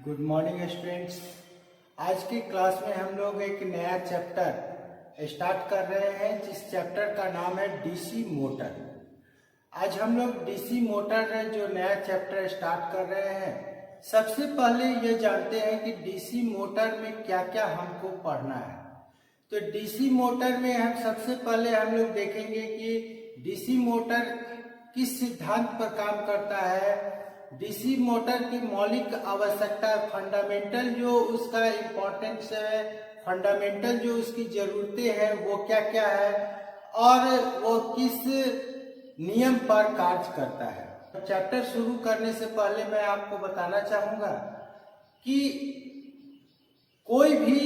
Good morning students. आज की class में हम लोग एक नया चैप्टर स्टार्ट कर रहे हैं जिस चैप्टर का नाम है डीसी मोटर। आज हम लोग डीसी मोटर जो नया चैप्टर स्टार्ट कर रहे हैं, सबसे पहले ये जानते हैं कि डीसी मोटर में क्या क्या हमको पढ़ना है। तो डीसी मोटर में हम सबसे पहले हम लोग देखेंगे कि डीसी मोटर किस सिद्धांत पर काम करता है, डीसी मोटर की मौलिक आवश्यकता, फंडामेंटल जो उसका इम्पोर्टेंस है, फंडामेंटल जो उसकी जरूरतें हैं वो क्या क्या है और वो किस नियम पर कार्य करता है। चैप्टर शुरू करने से पहले मैं आपको बताना चाहूंगा कि कोई भी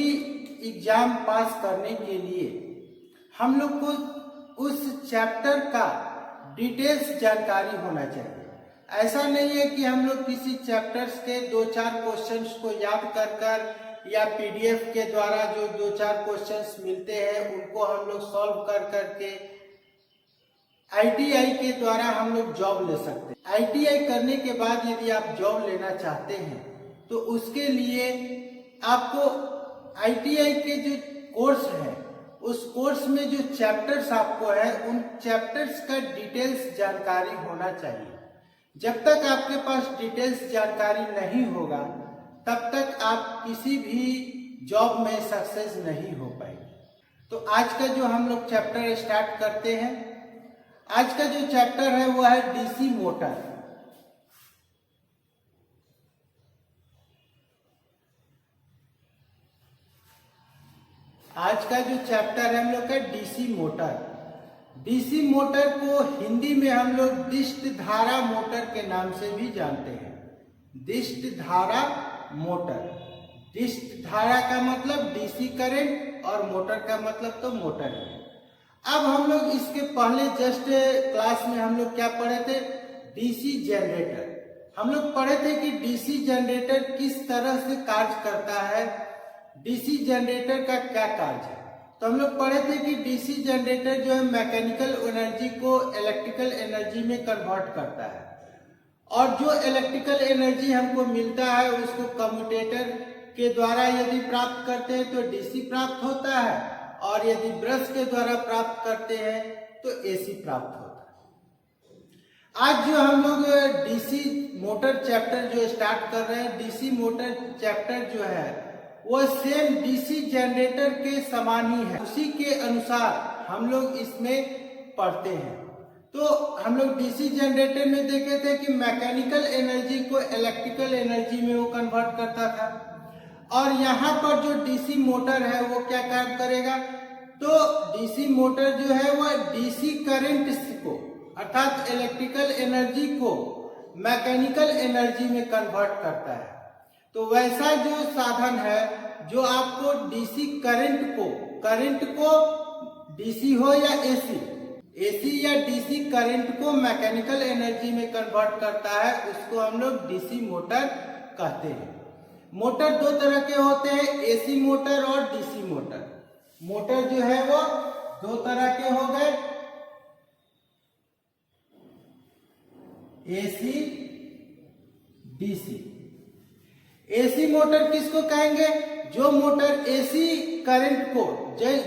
एग्जाम पास करने के लिए हम लोग को उस चैप्टर का डिटेल्स जानकारी होना चाहिए। ऐसा नहीं है कि हम लोग किसी चैप्टर्स के 2-4 क्वेश्चंस को याद कर या पीडीएफ के द्वारा जो 2-4 क्वेश्चंस मिलते हैं उनको हम लोग सॉल्व कर करके आईटीआई के द्वारा हम लोग जॉब ले सकते हैं। आईटीआई करने के बाद यदि आप जॉब लेना चाहते हैं तो उसके लिए आपको आईटीआई के जो कोर्स है उस कोर्स में जो चैप्टर्स आपको है उन चैप्टर्स का डिटेल्स जानकारी होना चाहिए। जब तक आपके पास डिटेल्स जानकारी नहीं होगा तब तक आप किसी भी जॉब में सक्सेस नहीं हो पाएंगे। तो आज का जो हम लोग चैप्टर स्टार्ट करते हैं, आज का जो चैप्टर है वो है डीसी मोटर। आज का जो चैप्टर है हम लोग का डीसी मोटर। डीसी मोटर को हिंदी में हम लोग दिष्ट धारा मोटर के नाम से भी जानते हैं। दिष्ट धारा मोटर, दिष्ट धारा का मतलब डीसी करंट और मोटर का मतलब तो मोटर है। अब हम लोग इसके पहले जस्ट क्लास में हम लोग क्या पढ़े थे, डीसी जनरेटर। हम लोग पढ़े थे कि डीसी जनरेटर किस तरह से कार्य करता है, डीसी जनरेटर का क्या कार्य है। तो हम लोग पढ़े थे कि डीसी जनरेटर जो है मैकेनिकल एनर्जी को इलेक्ट्रिकल एनर्जी में कन्वर्ट करता है और जो इलेक्ट्रिकल एनर्जी हमको मिलता है उसको कम्यूटेटर के द्वारा यदि प्राप्त करते हैं तो डीसी प्राप्त होता है और यदि ब्रश के द्वारा प्राप्त करते हैं तो एसी प्राप्त होता है। आज जो हम लोग डीसी मोटर चैप्टर जो स्टार्ट कर रहे हैं, डीसी मोटर चैप्टर जो है वो सेम डीसी जनरेटर के समान ही है, उसी के अनुसार हम लोग इसमें पढ़ते हैं। तो हम लोग डीसी जनरेटर में देखे थे कि मैकेनिकल एनर्जी को इलेक्ट्रिकल एनर्जी में वो कन्वर्ट करता था और यहाँ पर जो डीसी मोटर है वो क्या काम करेगा, तो डीसी मोटर जो है वो डीसी करंट को अर्थात इलेक्ट्रिकल एनर्जी को मैकेनिकल एनर्जी में कन्वर्ट करता है। तो वैसा जो साधन है जो आपको डीसी करंट को डीसी हो या एसी या डीसी करंट को मैकेनिकल एनर्जी में कन्वर्ट करता है, उसको हम लोग डीसी मोटर कहते हैं। मोटर दो तरह के होते हैं, एसी मोटर और डीसी मोटर। मोटर जो है वो दो तरह के हो गए, एसी डीसी। एसी मोटर किसको कहेंगे, जो मोटर एसी करंट को,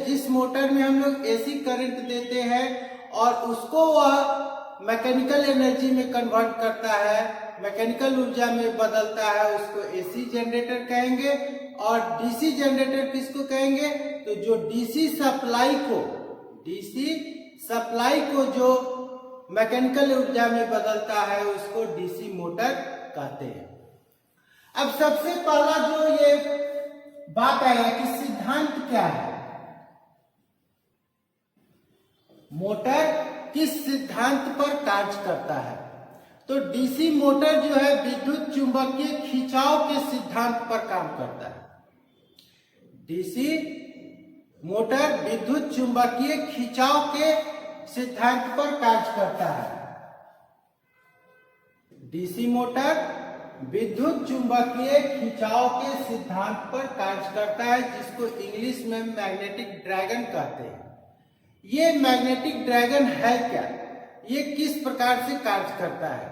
जिस मोटर में हम लोग एसी करंट देते हैं और उसको वह मैकेनिकल एनर्जी में कन्वर्ट करता है, मैकेनिकल ऊर्जा में बदलता है, उसको एसी जनरेटर कहेंगे। और डीसी जनरेटर किसको कहेंगे, तो जो डीसी सप्लाई को जो मैकेनिकल ऊर्जा में बदलता है उसको डीसी मोटर कहते हैं। अब सबसे पहला जो ये बात आया कि सिद्धांत क्या है, मोटर किस सिद्धांत पर कार्य करता है। तो डीसी मोटर जो है विद्युत चुंबकीय खिंचाव के सिद्धांत पर काम करता है। डीसी मोटर विद्युत चुंबकीय खिंचाव के सिद्धांत पर कार्य करता है। डीसी मोटर विद्युत चुंबकीय खिंचाव के सिद्धांत पर कार्य करता है, जिसको इंग्लिश में मैग्नेटिक ड्रैगन कहते हैं। ये मैग्नेटिक ड्रैगन है क्या, ये किस प्रकार से कार्य करता है।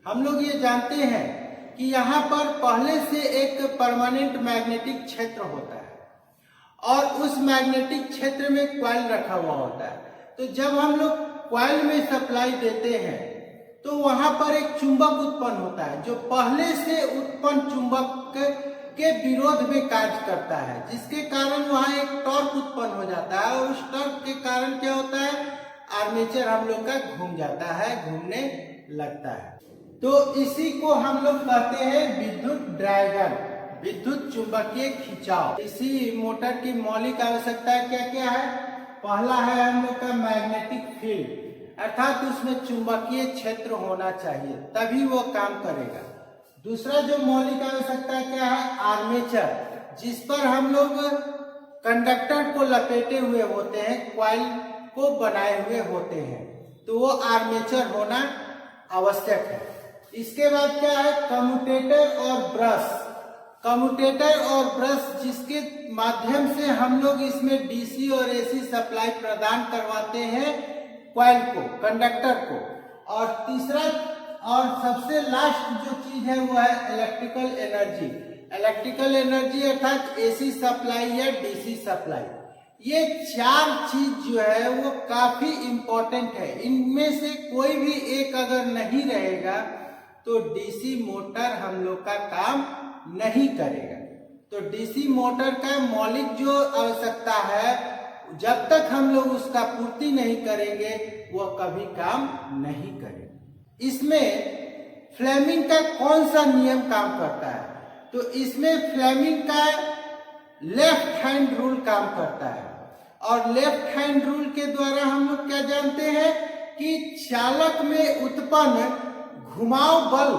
हम लोग ये जानते हैं कि यहाँ पर पहले से एक परमानेंट मैग्नेटिक क्षेत्र होता है और उस मैग्नेटिक क्षेत्र में कॉइल रखा हुआ होता है। तो जब हम लोग कॉइल में सप्लाई देते हैं तो वहां पर एक चुंबक उत्पन्न होता है जो पहले से उत्पन्न चुंबक के विरोध में कार्य करता है, जिसके कारण वहां एक टॉर्क उत्पन्न हो जाता है और उस टॉर्क के कारण क्या होता है, आर्मेचर हम लोग का घूम जाता है, घूमने लगता है। तो इसी को हम लोग कहते हैं विद्युत ड्रैगन, विद्युत चुंबकीय खिंचाव। इसी मोटर की मौलिक आवश्यकता क्या क्या है? पहला है हम लोग का मैग्नेटिक फील्ड, अर्थात उसमें चुंबकीय क्षेत्र होना चाहिए तभी वो काम करेगा। दूसरा जो मौलिक आवश्यकता क्या है? आर्मेचर, जिस पर हम लोग कंडक्टर को लपेटे हुए होते हैं, कॉइल को बनाए हुए होते हैं, तो वो आर्मेचर होना आवश्यक है। इसके बाद क्या है? कम्यूटेटर और ब्रश, कम्यूटेटर और ब्रश जिसके माध्यम से हम लोग इसमें डीसी और एसी सप्लाई प्रदान करवाते हैं कॉइल को, कंडक्टर को। और तीसरा और सबसे लास्ट जो चीज है वो है इलेक्ट्रिकल एनर्जी। इलेक्ट्रिकल एनर्जी अर्थात एसी सप्लाई या डीसी सप्लाई। ये चार चीज जो है वो काफी इंपॉर्टेंट है। इनमें से कोई भी एक अगर नहीं रहेगा तो डीसी मोटर हम लोग का काम नहीं करेगा। तो डीसी मोटर का मौलिक जो आवश्यकता है, जब तक हम लोग उसका पूर्ति नहीं करेंगे वो कभी काम नहीं करेगा। इसमें फ्लेमिंग का कौन सा नियम काम करता है? तो इसमें फ्लेमिंग का लेफ्ट हैंड रूल काम करता है और लेफ्ट हैंड रूल के द्वारा हम लोग क्या जानते हैं कि चालक में उत्पन्न घुमाव बल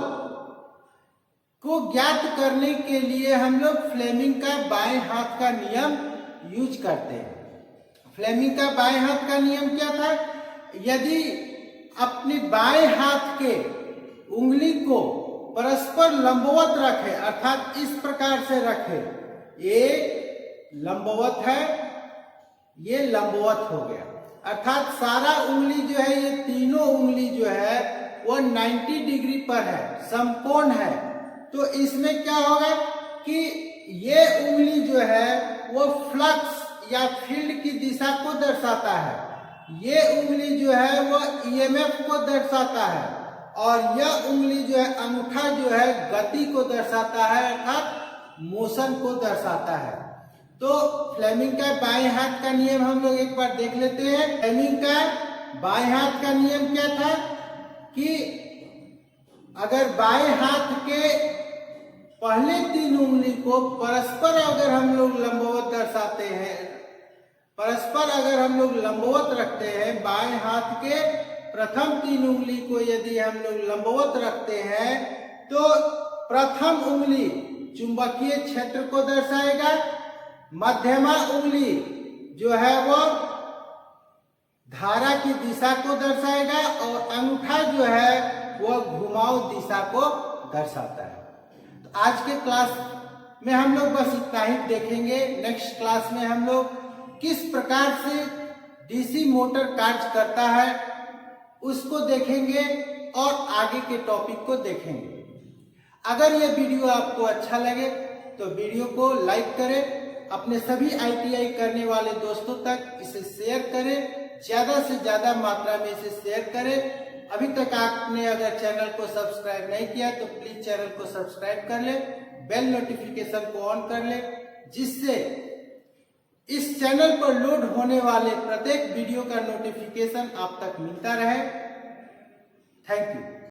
को ज्ञात करने के लिए हम लोग फ्लेमिंग का बाएं हाथ का नियम यूज करते हैं। फ्लेमिंग का बाएं हाथ का नियम क्या था? यदि अपने बाएं हाथ के उंगली को परस्पर लंबवत रखे, अर्थात इस प्रकार से रखे, ये लंबवत है, ये लंबवत हो गया, अर्थात सारा उंगली जो है, ये तीनों उंगली जो है वो 90 डिग्री पर है, समकोण है। तो इसमें क्या होगा कि ये उंगली जो है वो फ्लक्स या फील्ड की दिशा को दर्शाता है, ये उंगली जो है वो ईएमएफ को दर्शाता है और यह उंगली जो है, अंगूठा जो है, गति को दर्शाता है, अर्थात मोशन को दर्शाता है। तो फ्लेमिंग का बाएं हाथ का नियम हम लोग एक बार देख लेते हैं। फ्लेमिंग का बाएं हाथ का नियम क्या था कि अगर बाएं हाथ के पहले तीन उंगली को परस्पर अगर हम लोग लंबवत दर्शाते हैं, परस्पर अगर हम लोग लंबवत रखते हैं, बाएं हाथ के प्रथम तीन उंगली को यदि हम लोग लंबवत रखते हैं तो प्रथम उंगली चुंबकीय क्षेत्र को दर्शाएगा, मध्यमा उंगली जो है वो धारा की दिशा को दर्शाएगा और अंगूठा जो है वो घुमाव दिशा को दर्शाता है। तो आज के क्लास में हम लोग बस इतना ही देखेंगे। नेक्स्ट क्लास में हम लोग किस प्रकार से डीसी मोटर कार्य करता है उसको देखेंगे और आगे के टॉपिक को देखेंगे। अगर यह वीडियो आपको अच्छा लगे तो वीडियो को लाइक करें, अपने सभी आईटीआई करने वाले दोस्तों तक इसे शेयर करें, ज्यादा से ज्यादा मात्रा में इसे शेयर करें। अभी तक आपने अगर चैनल को सब्सक्राइब नहीं किया तो प्लीज चैनल को सब्सक्राइब कर ले, बेल नोटिफिकेशन को ऑन कर ले, जिससे इस चैनल पर लोड होने वाले प्रत्येक वीडियो का नोटिफिकेशन आप तक मिलता रहे। Thank you.